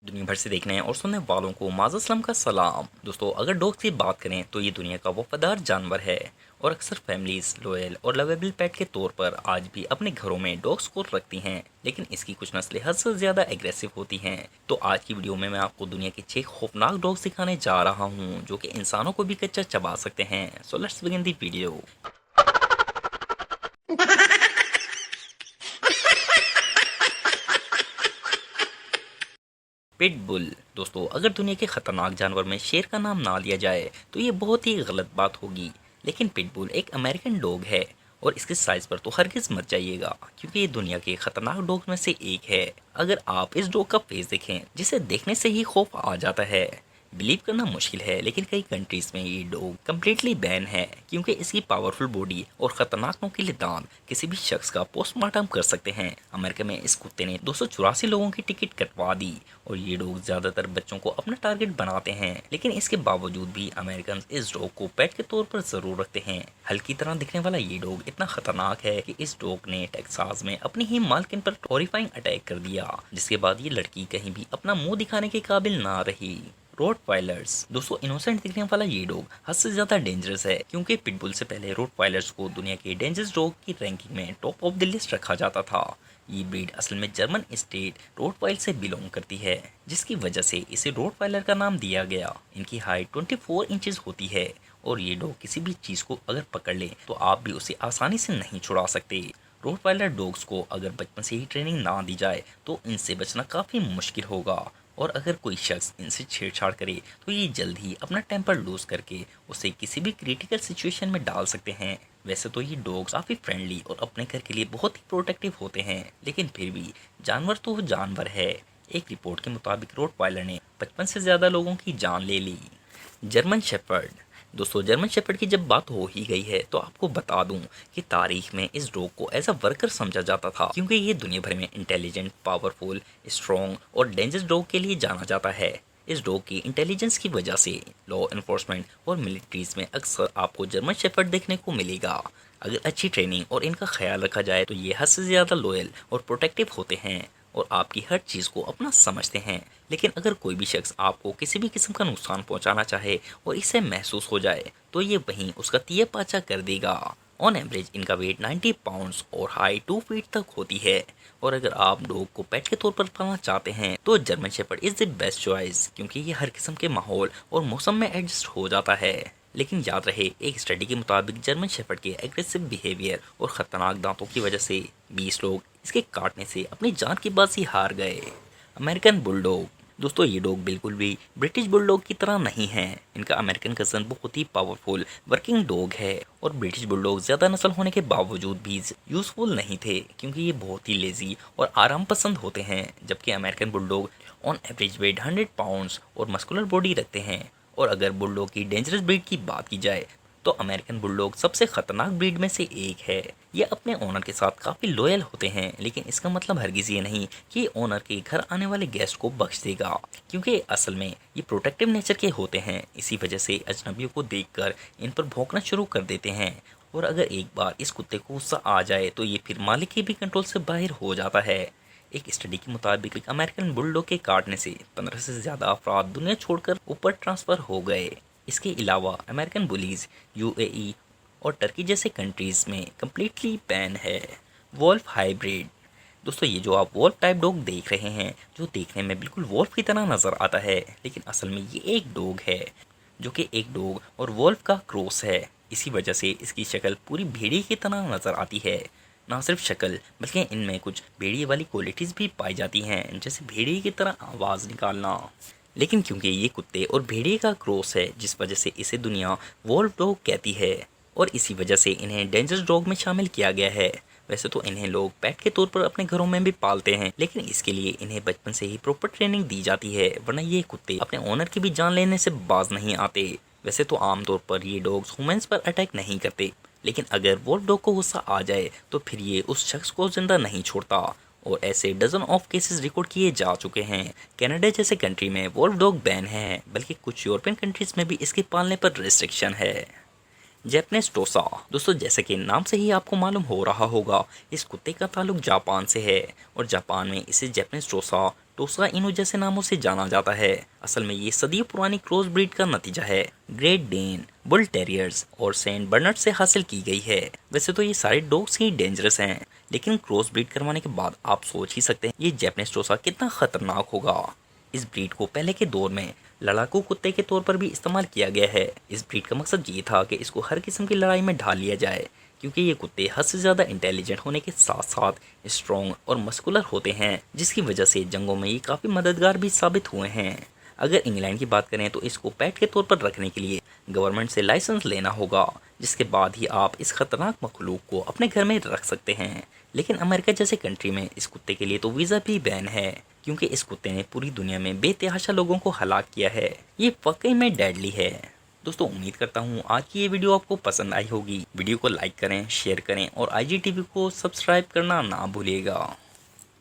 दुनिया भर से देखने और सुनने वालों को माज़-ए-इस्लाम का सलाम। दोस्तों, अगर डॉग्स की बात करें तो ये दुनिया का वफादार जानवर है और अक्सर फैमिलीज लॉयल और लवेबल पेट के तौर पर आज भी अपने घरों में डॉग्स को रखती हैं। लेकिन इसकी कुछ नस्लें हद से ज़्यादा एग्रेसिव होती हैं। तो आज की वीडियो में मैं आपको दुनिया के 6 खौफनाक डॉग्स दिखाने जा रहा हूँ जो कि इंसानों को भी कच्चा चबा सकते हैं। So let's begin the video. Pitbull. दोस्तों, अगर दुनिया के खतरनाक जानवर में शेर का नाम ना लिया जाए तो ये बहुत ही गलत बात होगी। लेकिन पिटबुल एक अमेरिकन डॉग है और इसके साइज पर तो हरगिज मत जाइएगा क्योंकि ये दुनिया के खतरनाक डॉग में से एक है। अगर आप इस डॉग का फेस देखें जिसे देखने से ही खौफ आ जाता है। बिलीव करना मुश्किल है लेकिन कई कंट्रीज में ये डॉग कम्प्लीटली बैन है क्योंकि इसकी पावरफुल बॉडी और खतरनाक नोकीले दांत किसी भी शख्स का पोस्टमार्टम कर सकते हैं। अमेरिका में इस कुत्ते ने 284 लोगों की टिकट कटवा दी और ये डॉग ज्यादातर बच्चों को अपना टारगेट बनाते हैं। लेकिन इसके बावजूद भी अमेरिकन इस डॉग को पेट के तौर पर जरूर रखते हैं। हल्की तरह दिखने वाला ये डॉग इतना खतरनाक है कि इस डॉग ने टेक्सास में अपनी ही मालकिन पर हॉरिफाइंग अटैक कर दिया, जिसके बाद ये लड़की कहीं भी अपना मुंह दिखाने के काबिल ना रही। रोटवाइलर्स। दोस्तों, इनोसेंट दिखने वाला ये डॉग हद से ज्यादा डेंजरस है क्योंकि पिटबुल से पहले रोटवाइलर्स को दुनिया के डेंजरस डॉग की रैंकिंग में टॉप ऑफ द लिस्ट रखा जाता था। ये ब्रीड असल में जर्मन स्टेट रोटवाइल से बिलोंग करती है, जिसकी वजह से इसे रोटवाइलर का नाम दिया गया। इनकी हाइट 24 इंचेस होती है और ये डॉग किसी भी चीज को अगर पकड़ ले तो आप भी उसे आसानी से नहीं छुड़ा सकते। रोटवाइलर डॉग्स को अगर बचपन से ही ट्रेनिंग ना दी जाए तो इनसे बचना काफी मुश्किल होगा और अगर कोई शख्स इनसे छेड़छाड़ करे तो ये जल्द ही अपना टेम्पर लूज करके उसे किसी भी क्रिटिकल सिचुएशन में डाल सकते हैं। वैसे तो ये डॉग्स काफी फ्रेंडली और अपने घर के लिए बहुत ही प्रोटेक्टिव होते हैं, लेकिन फिर भी जानवर तो जानवर है। एक रिपोर्ट के मुताबिक रोटवाइलर ने 55 से ज्यादा लोगों की जान ले ली। German shepherd. दोस्तों, जर्मन शेफर्ड की जब बात हो ही गई है तो आपको बता दूं कि तारीख में इस डॉग को एज अ वर्कर समझा जाता था क्योंकि ये दुनिया भर में इंटेलिजेंट, पावरफुल, स्ट्रॉन्ग और डेंजरस डॉग के लिए जाना जाता है। इस डॉग की इंटेलिजेंस की वजह से लॉ एनफोर्समेंट और मिलिट्रीज में अक्सर आपको जर्मन शेफर्ड देखने को मिलेगा। अगर अच्छी ट्रेनिंग और इनका ख्याल रखा जाए तो ये हद से ज़्यादा लॉयल और प्रोटेक्टिव होते हैं और आपकी हर चीज़ को अपना समझते हैं। लेकिन अगर कोई भी शख्स आपको किसी भी किस्म का नुकसान पहुंचाना चाहे और इसे महसूस हो जाए तो ये वहीं उसका तीर पाचा कर देगा। ऑन एवरेज इनका वेट 90 पाउंड्स और हाइट 2 फीट तक होती है। और अगर आप डॉग को पेट के तौर पर पालना चाहते हैं तो German shepherd is the best choice क्योंकि ये हर किस्म के माहौल और मौसम में एडजस्ट हो जाता है। लेकिन याद रहे, एक स्टडी के मुताबिक जर्मन शेफर्ड के एग्रेसिव बिहेवियर और खतरनाक दांतों की वजह से 20 लोग इसके काटने से अपनी जान की बाजी हार गए। American bulldog. दोस्तों, ये डॉग बिल्कुल भी ब्रिटिश बुलडॉग की तरह नहीं है। इनका अमेरिकन कजन बहुत ही पावरफुल वर्किंग डॉग है और ब्रिटिश बुलडॉग ज्यादा नस्ल होने के बावजूद भी यूजफुल नहीं थे क्योंकि ये बहुत ही लेजी और आराम पसंद होते हैं, जबकि American bulldog on average weight 100 pounds और मस्कुलर बॉडी रखते हैं। और अगर बुलडॉग की डेंजरस ब्रीड की बात की जाए तो अमेरिकन बुलडॉग सबसे खतरनाक ब्रीड में से एक है। ये अपने ओनर के साथ काफी लॉयल होते हैं, लेकिन इसका मतलब हरगिज ये नहीं कि ओनर के घर आने वाले गेस्ट को बख्श देगा क्योंकि असल में ये प्रोटेक्टिव नेचर के होते हैं। इसी वजह से अजनबियों को देखकर इन पर भौंकना शुरू कर देते हैं और अगर एक बार इस कुत्ते को गुस्सा आ जाए तो ये फिर मालिक के भी कंट्रोल से बाहर हो जाता है। एक स्टडी के मुताबिक एक अमेरिकन बुलडॉग के काटने से 15 से ज्यादा अफराद दुनिया छोड़कर ऊपर ट्रांसफर हो गए। इसके अलावा अमेरिकन बुलीज यूएई और टर्की जैसे कंट्रीज में कम्प्लीटली बैन है। Wolf hybrid. दोस्तों, ये जो आप वोल्फ टाइप डॉग देख रहे हैं जो देखने में बिल्कुल वोल्फ की तरह नजर आता है, लेकिन असल में ये एक डॉग है जो कि एक डॉग और वोल्फ का क्रॉस है। इसी वजह से इसकी शक्ल पूरी भेड़िए की तरह नजर आती है। ना सिर्फ शक्ल बल्कि इनमें कुछ भेड़िए वाली क्वालिटीज भी पाई जाती हैं, जैसे भेड़िए की तरह आवाज निकालना। लेकिन क्योंकि ये कुत्ते और भेड़िए का क्रॉस है जिस वजह से इसे दुनिया वोल्फ डॉग कहती है और इसी वजह से इन्हें डेंजरस डॉग में शामिल किया गया है। वैसे तो इन्हें लोग पेट के तौर पर अपने घरों में भी पालते हैं, लेकिन इसके लिए इन्हें बचपन से ही प्रॉपर ट्रेनिंग दी जाती है, वरना ये कुत्ते अपने ओनर की भी जान लेने से बाज नहीं आते। वैसे तो आमतौर पर ये डॉग्स ह्यूमंस पर अटैक नहीं करते, लेकिन अगर वोल्फ डॉग को गुस्सा आ जाए तो फिर ये उस शख्स को जिंदा नहीं छोड़ता और ऐसे डजन ऑफ केसेस रिकॉर्ड किए जा चुके हैं। कनाडा जैसे कंट्री में वोल्फ डॉग बैन है, बल्कि कुछ यूरोपियन कंट्रीज में भी इसके पालने पर रिस्ट्रिक्शन है। जैपनीज टोसा। दोस्तों जैसे कि नाम से ही आपको मालूम हो रहा होगा, इस कुत्ते का ताल्लुक जापान से है और जापान में इसे जैपनीज टोसा, टोसा इनु जैसे नामों से जाना जाता है। असल में ये सदियों पुरानी क्रॉस ब्रीड का नतीजा है। ग्रेट डेन, बुल टेरियर्स और सेंट बर्नार्ड से हासिल की गई है। वैसे तो ये सारे डॉग्स ही डेंजरस हैं, लेकिन क्रॉस ब्रीड करवाने के बाद आप सोच ही सकते हैं ये जैपनीज टोसा कितना खतरनाक होगा। इस ब्रीड को पहले के दौर में लड़ाकू कुत्ते के तौर पर भी इस्तेमाल किया गया है। इस ब्रीड का मकसद ये था कि इसको हर किस्म की लड़ाई में ढाल लिया जाए, क्योंकि ये कुत्ते हद से ज़्यादा इंटेलिजेंट होने के साथ साथ स्ट्रॉन्ग और मस्कुलर होते हैं, जिसकी वजह से जंगों में ये काफ़ी मददगार भी साबित हुए हैं। अगर इंग्लैंड की बात करें तो इसको पेट के तौर पर रखने के लिए गवर्नमेंट से लाइसेंस लेना होगा, जिसके बाद ही आप इस खतरनाक मखलूक को अपने घर में रख सकते हैं। लेकिन अमेरिका जैसे कंट्री में इस कुत्ते के लिए तो वीज़ा भी बैन है, क्योंकि इस कुत्ते ने पूरी दुनिया में बेतहाशा लोगों को हलाक किया है। ये वाकई में डेडली है। दोस्तों उम्मीद करता हूँ आज की ये वीडियो आपको पसंद आई होगी। वीडियो को लाइक करें, शेयर करें और IGTV को सब्सक्राइब करना ना भूलिएगा।